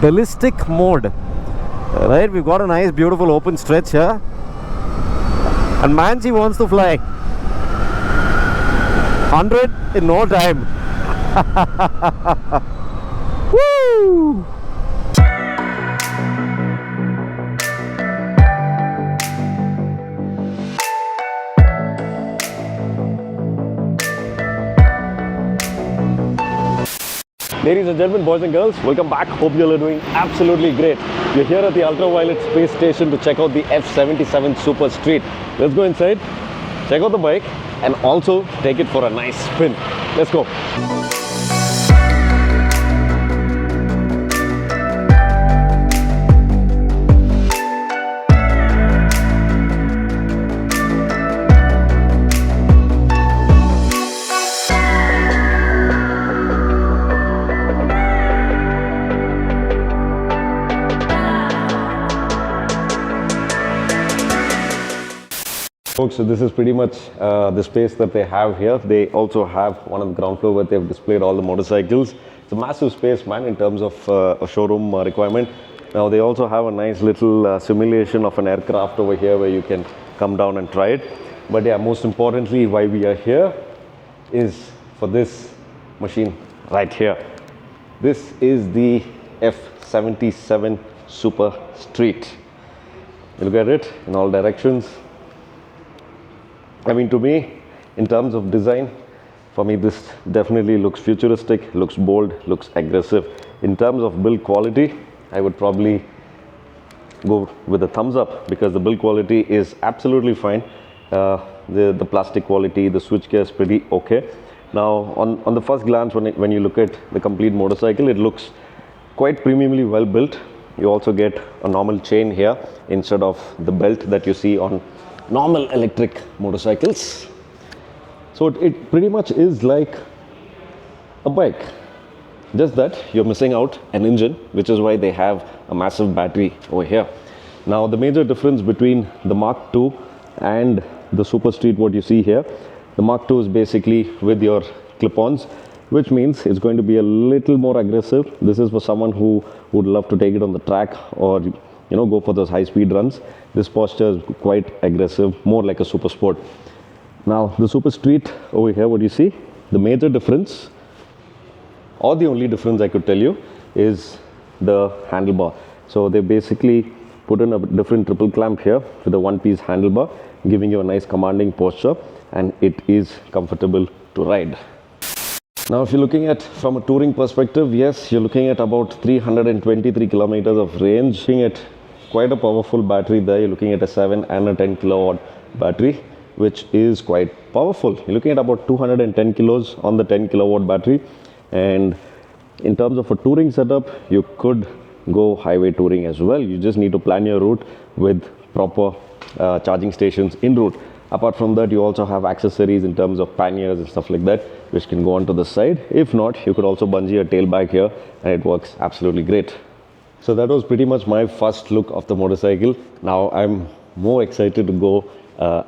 ballistic mode. Right, we've got a nice beautiful open stretch here, and Manji wants to fly 100 in no time. Woo! Ladies and gentlemen, boys and girls, welcome back. Hope you're doing absolutely great. We're here at the Ultraviolette space station to check out the F77 Super Street. Let's go inside, check out the bike, and also take it for a nice spin. Let's go. Folks, so this is pretty much the space that they have here. They also have one on the ground floor where they've displayed all the motorcycles. It's a massive space, man, in terms of a showroom requirement. Now they also have a nice little simulation of an aircraft over here where you can come down and try it. But yeah, most importantly, why we are here is for this machine right here. This is the F77 Super Street. You look at it in all directions. I mean, to me, in terms of design, for me this definitely looks futuristic, looks bold, looks aggressive. In terms of build quality, I would probably go with a thumbs up because the build quality is absolutely fine. The plastic quality, the switchgear is pretty okay. Now, on the first glance, when you look at the complete motorcycle, it looks quite premiumly well built. You also get a normal chain here instead of the belt that you see on normal electric motorcycles. So it pretty much is like a bike, just that you're missing out an engine, which is why they have a massive battery over here. Now the major difference between the Mark II and the Super Street, what you see here, the Mark II is basically with your clip-ons, which means it's going to be a little more aggressive. This is for someone who would love to take it on the track or go for those high-speed runs. This posture is quite aggressive, more like a super sport. Now, the Super Street over here, what you see, the major difference, or the only difference I could tell you, is the handlebar. So they basically put in a different triple clamp here with a one-piece handlebar, giving you a nice commanding posture, and it is comfortable to ride. Now, if you're looking at from a touring perspective, yes, you're looking at about 323 kilometers of range. Looking at quite a powerful battery there. You're looking at a 7 and a 10 kilowatt battery, which is quite powerful. You're looking at about 210 kilos on the 10 kilowatt battery. And in terms of a touring setup, you could go highway touring as well. You just need to plan your route with proper charging stations en route. Apart from that, you also have accessories in terms of panniers and stuff like that, which can go onto the side. If not, you could also bungee a tail back here, and it works absolutely great. So that was pretty much my first look of the motorcycle. Now I'm more excited to go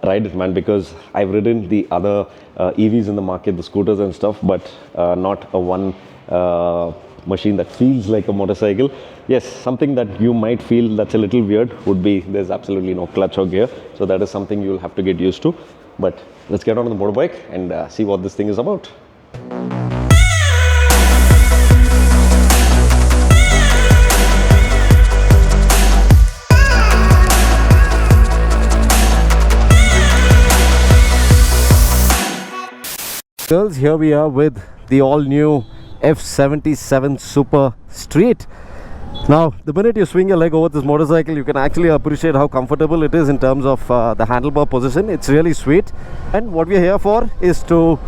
ride it, man, because I've ridden the other EVs in the market, the scooters and stuff, but not a one machine that feels like a motorcycle. Yes, something that you might feel that's a little weird would be there's absolutely no clutch or gear, so that is something you'll have to get used to. But let's get on the motorbike and see what this thing is about. Girls, here we are with the all-new F77 Super Street. Now, the minute you swing your leg over this motorcycle, you can actually appreciate how comfortable it is in terms of the handlebar position. It's really sweet. And what we're here for is to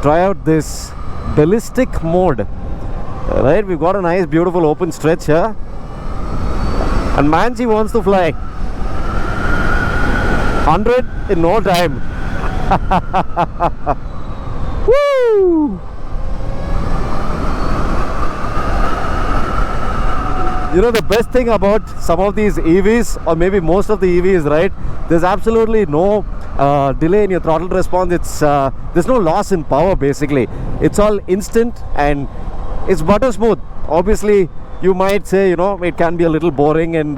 try out this ballistic mode. Right, we've got a nice beautiful open stretch here, and Manji wants to fly 100 in no time. Woo! You know, the best thing about some of these EVs, or maybe most of the EVs, right, there's absolutely no delay in your throttle response. It's there's no loss in power. Basically, it's all instant and it's butter smooth. Obviously, You might say, you know, it can be a little boring and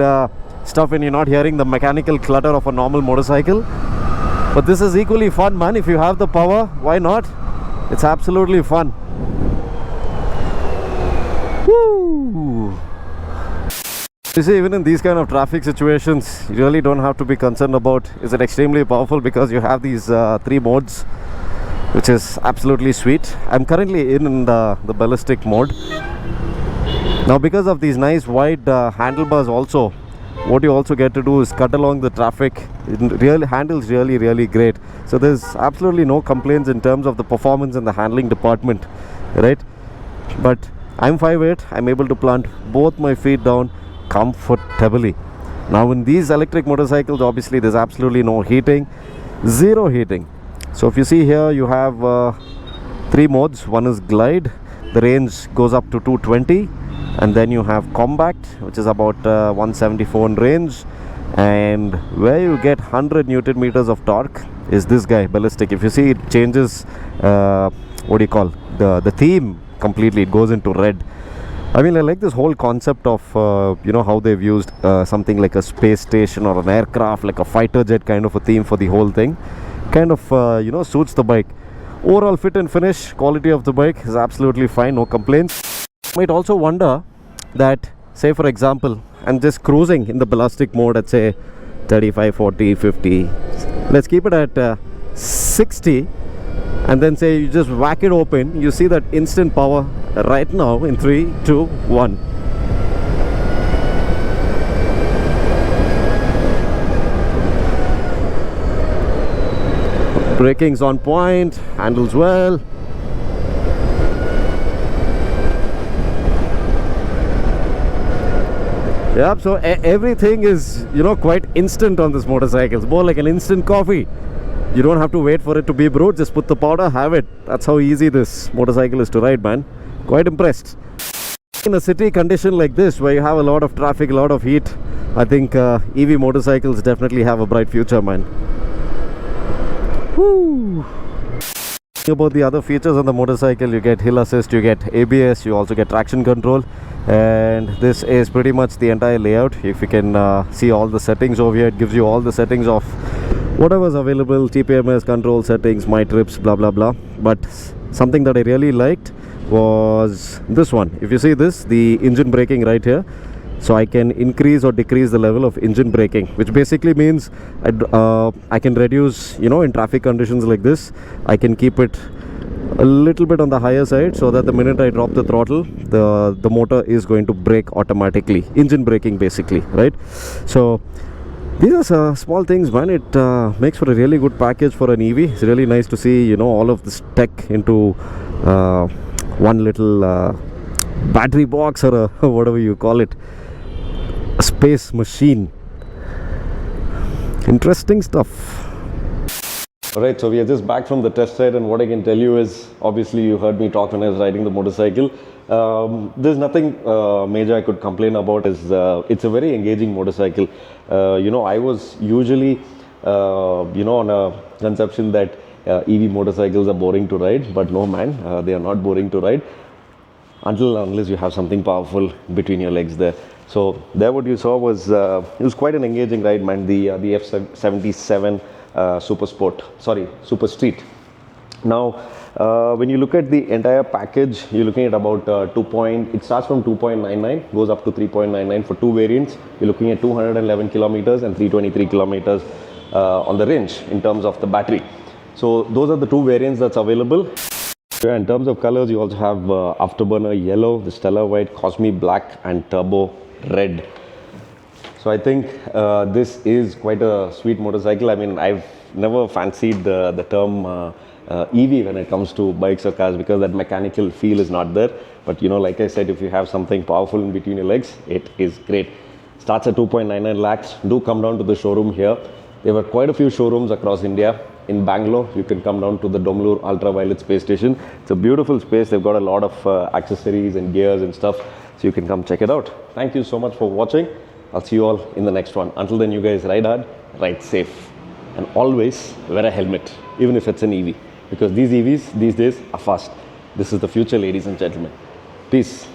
stuff when you're not hearing the mechanical clutter of a normal motorcycle. But this is equally fun, man. If you have the power, why not? It's absolutely fun. Woo! You see, even in these kind of traffic situations, you really don't have to be concerned about is it extremely powerful, because you have these 3 modes, which is absolutely sweet. I'm currently in the ballistic mode. Now, because of these nice wide handlebars also, what you also get to do is cut along the traffic. It really handles really great. So there's absolutely no complaints in terms of the performance and the handling department, right? But I'm 5'8", I'm able to plant both my feet down comfortably. Now in these electric motorcycles, obviously there's absolutely no heating, zero heating. So if you see here, you have 3 modes. One is glide, the range goes up to 220, and then you have compact, which is about 174 in range, and where you get 100 Newton meters of torque is this guy, ballistic. If you see, it changes what do you call the theme completely. It goes into red. I mean, I like this whole concept of you know, how they've used something like a space station or an aircraft, like a fighter jet kind of a theme for the whole thing. Kind of you know, suits the bike. Overall fit and finish, quality of the bike is absolutely fine, no complaints. You might also wonder that, say for example, I'm just cruising in the ballistic mode at say 35, 40, 50. Let's keep it at 60, and then say you just whack it open. You see that instant power right now in 3, 2, 1. Braking's on point, handles well. Yep, so everything is, you know, quite instant on this motorcycle. It's more like an instant coffee. You don't have to wait for it to be brewed, just put the powder, have it. That's how easy this motorcycle is to ride, man. Quite impressed. In a city condition like this, where you have a lot of traffic, a lot of heat, I think EV motorcycles definitely have a bright future, man. Woo! About the other features on the motorcycle, you get hill assist, you get ABS, you also get traction control, and this is pretty much the entire layout. If you can see all the settings over here, it gives you all the settings of whatever's available, TPMS, control settings, my trips, blah blah blah. But something that I really liked was this one. If you see this, the engine braking right here, so I can increase or decrease the level of engine braking, which basically means I can reduce, you know, in traffic conditions like this, I can keep it a little bit on the higher side, so that the minute I drop the throttle, the motor is going to brake automatically. Engine braking basically, right? So these are small things, man. It makes for a really good package for an EV. It's really nice to see, you know, all of this tech into one little battery box, or whatever you call it, a space machine. Interesting stuff. Alright, so we are just back from the test ride, and what I can tell you is, obviously you heard me talk when I was riding the motorcycle. There's nothing major I could complain about. It's a very engaging motorcycle. You know, I was usually you know, on a conception that EV motorcycles are boring to ride, but no, man, they are not boring to ride unless you have something powerful between your legs there. So there, what you saw was it was quite an engaging ride, man. The F77 Super Street. Now when you look at the entire package, you're looking at about it starts from 2.99, goes up to 3.99 for 2 variants. You're looking at 211 kilometers and 323 kilometers on the range in terms of the battery. So those are the 2 variants that's available. In terms of colors, you also have Afterburner Yellow, the Stellar White, Cosmic Black, and Turbo Red. So I think this is quite a sweet motorcycle. I mean, I've never fancied the term EV when it comes to bikes or cars, because that mechanical feel is not there. But you know, like I said, if you have something powerful in between your legs, it is great. Starts at 2.99 lakhs. Do come down to the showroom here. There were quite a few showrooms across India. In Bangalore, you can come down to the Domlur Ultraviolette space station. It's a beautiful space. They've got a lot of accessories and gears and stuff, so you can come check it out. Thank you so much for watching. I'll see you all in the next one. Until then, you guys ride hard, ride safe, and always wear a helmet, even if it's an EV, because these EVs these days are fast. This is the future, ladies and gentlemen. Peace.